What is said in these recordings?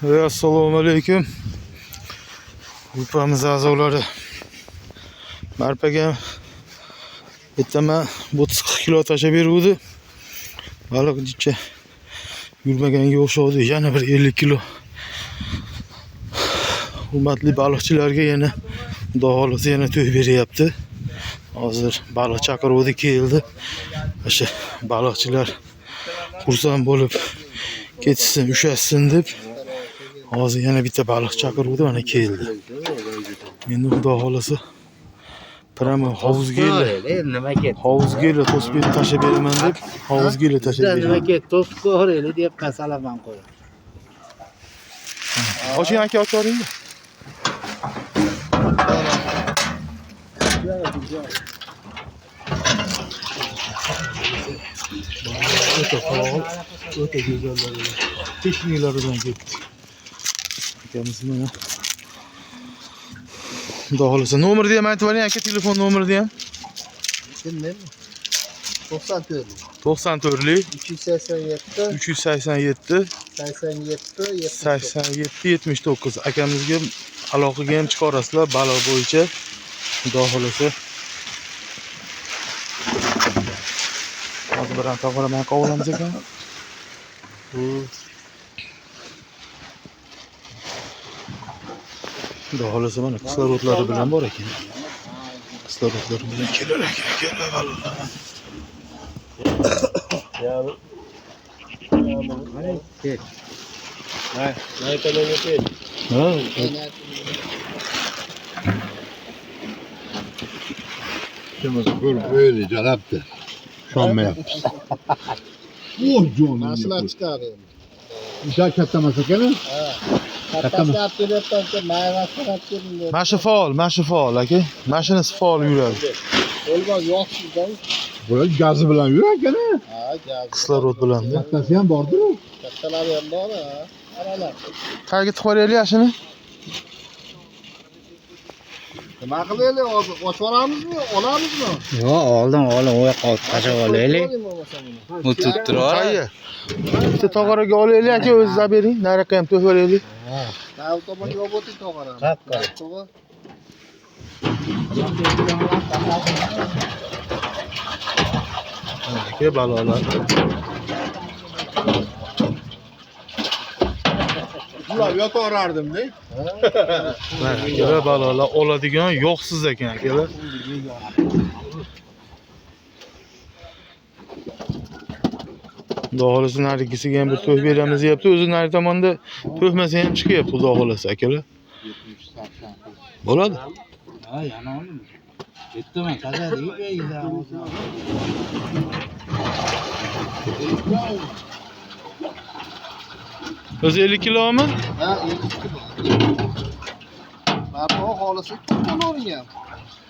Assalomu alaykum. Grupamiz a'zolari. Marpaga bittaman 30-40 kilo tashlab beruvdi. Baliq jicha yurmaganga o'xshadi. Yana bir 50 kilo. Hurmatli baliqchilarga yana xudo xolasa yana to'y beryapti. Hozir baliq chaqiruvdi keldi. O'sha baliqchilar xursand bo'lib ketsin, ushashsin deb hozir yana bitta baliq chaqiruvdi, mana keldi. Endi xudo xolasa pramo hovuzga to'sib tashlab beraman deb hovuzga tashlab beraman. Nimaga to'sib qo'yaylik deb qasalaman qo'ydim. Oching aka, ocharing. O'ta go'zallar. Tekniklaridan ketdi. Akamiz mana. Xudo xolasa nomerni ham aytib oling aka, telefon nomerini ham. Kimmen? 94. 94lik 387 387 87 79. Akamizga aloqaga ham chiqarasizlar baliq bo'yicha. Xudo xolasa. Hozir bilan tog'araman qovuramiz ekan. Xudo xolasa mana kislorodlari bilan bor ekan. Kislorodlari bilan kelar ekan, kelar baliqlar. Böyle canaptı. Şanma yapmış. Oh canım. Nasıl çıkarıyor? İşe katlamasak değil mi? Kattasi olib kelyapti, mayvasini olib keldim. Mana shu faol aka. Mashinasi faol yuradi. Olmaz, yo'qsiz-da. Böyle gazı bilan yurar gene. Ha, gaz. Kislorod bilan. Kattasi ham bordir. Kattalari ham bor, ha. Qaralar. Qayerga tiqvoraylik ashini? Nima qilaylik hozir? Ochib olamizmi? Olamizmi? Yo, oldin u yoqqa tashlab olaylik. U tutib turadi. Qayerga? Bitta tog'oraga olaylik aka, o'zingiz bering. Nariyoqqa ham to'yib beraylik. Ha, u tomonga olib o'ting tog'arani. To'g'ri. Aka balolar. Ular yotarardım ne? Mana akalar balolar oladigan yo'qsiz ekan akalar. Xudo xolasa narigisiga ham bir to'y beramiz deyapti. O'zi nari tomonda to'ymasa ham chiqyapti xudo xolasa akalar. Bo'ladi. Ha, yana oldim. Bittaman tazalib beyda. O'zi 50 kilomi? Ha, 50 kilo. Barpo xolisi to'g'rigan.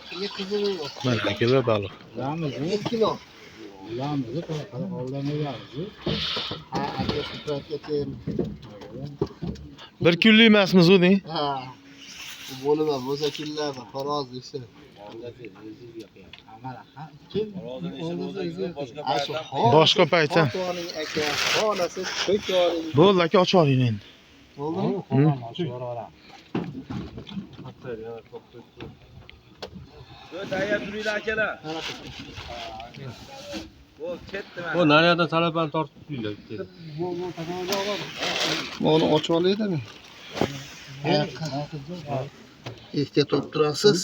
Bunga qizig'i yo'q. Mana akalar baliq. 1 kilo. Ularimizni qanaqa ovlamayapmiz? Ha, aka supratga ter. 1 kunlik emasmi o'zing? Ha. Bu bo'ladi, bo'lsa kunlarda faroz desa. Boshqa paytda. Xo'janing aka, xolasi ko'koring. Bo'ldi aka, och oling endi. Bo'ldimi? O nereden talaban tortibdilar. Onu ochib olaydimi? Ehtiyot bo'lib turasiz.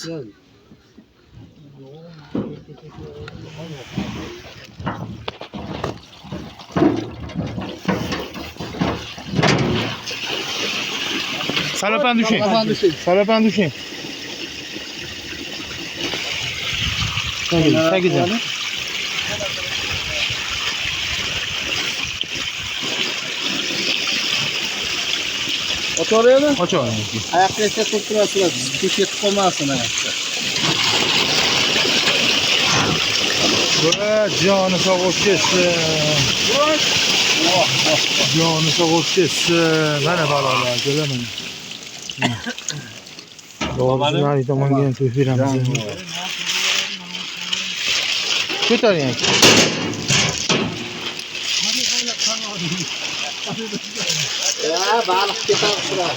Salapan dushing. Salapan dushing. Tagida. Ochib olaymi? Och oling. Oyoqqa esa turib turasizlar. Kuch yetib qolmasin oyoqqa. Va joni sog' bo'lib ketsin. Joni sog' bo'lib ketsin. Mana balolar kelaman. Doğru nari tomonga ham to'yib beramiz. Ko'taring. Ha, baliq ketadi shular.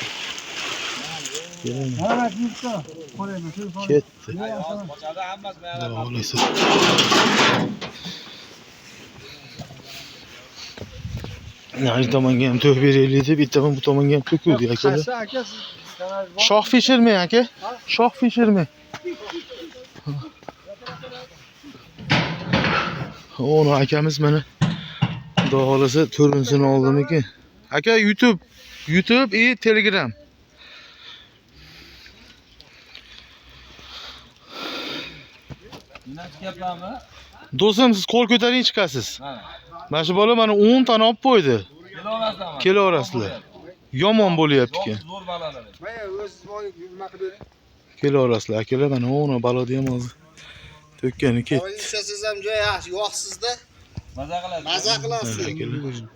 Ketdi. Xudo xohlasa. Nari tomonga ham to'q beraylik deb, bittaman bu tomonga ham to'kuvdik akalar. Qaysi aka siz? Shoh Fishermi aka? Shoh Fishermi? Onu akamiz mana Xudo xohlasa to'rinsini oldimikin. Aka YouTube и Telegram. Do'stim siz qo'l ko'taring chiqasiz. Mana shu bola mana 10 tani olib qo'ydi. Kilo orasida. Yomon bo'lyapti ekan. Zo'r balalar. Mana o'z nima qilib bering. Kilo orasida akalar mana onu balodi ham hozir to'kkani ketdi. Yumshasiz ham joy yaxshi, yo'qsizda. Maza qilasiz. Maza qilasiz.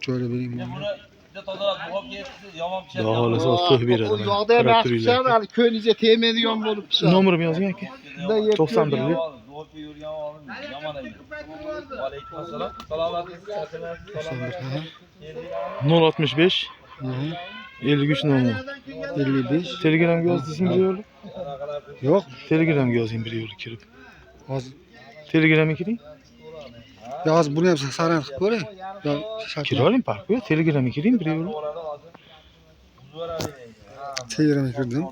Joyla bering. Buni juda tozalab bug'ib ketdi, yomon pishadi. Xudo xohlasa to'q beradi. U yoqda ham yaxshi pishadi, hali ko'ngilga tegmaydigan bo'lib pishadi. Nomerim yozing aka. 91 lik. Zo'r yurgan olim yomon edi. Alaykum assalom. Salomatlik, salomatlik. 065 53 nomer. 55. Telegramga yozdingizmi bir yo'li? Yo'q. Telegramga yozing bir yo'li kirib. Hozir. Telegramga kiring. Hozir buni ham saran qilib ko'ring. Kira oling park yo'q. Telegramga kiring bir yo'li. Telegramga kirdim.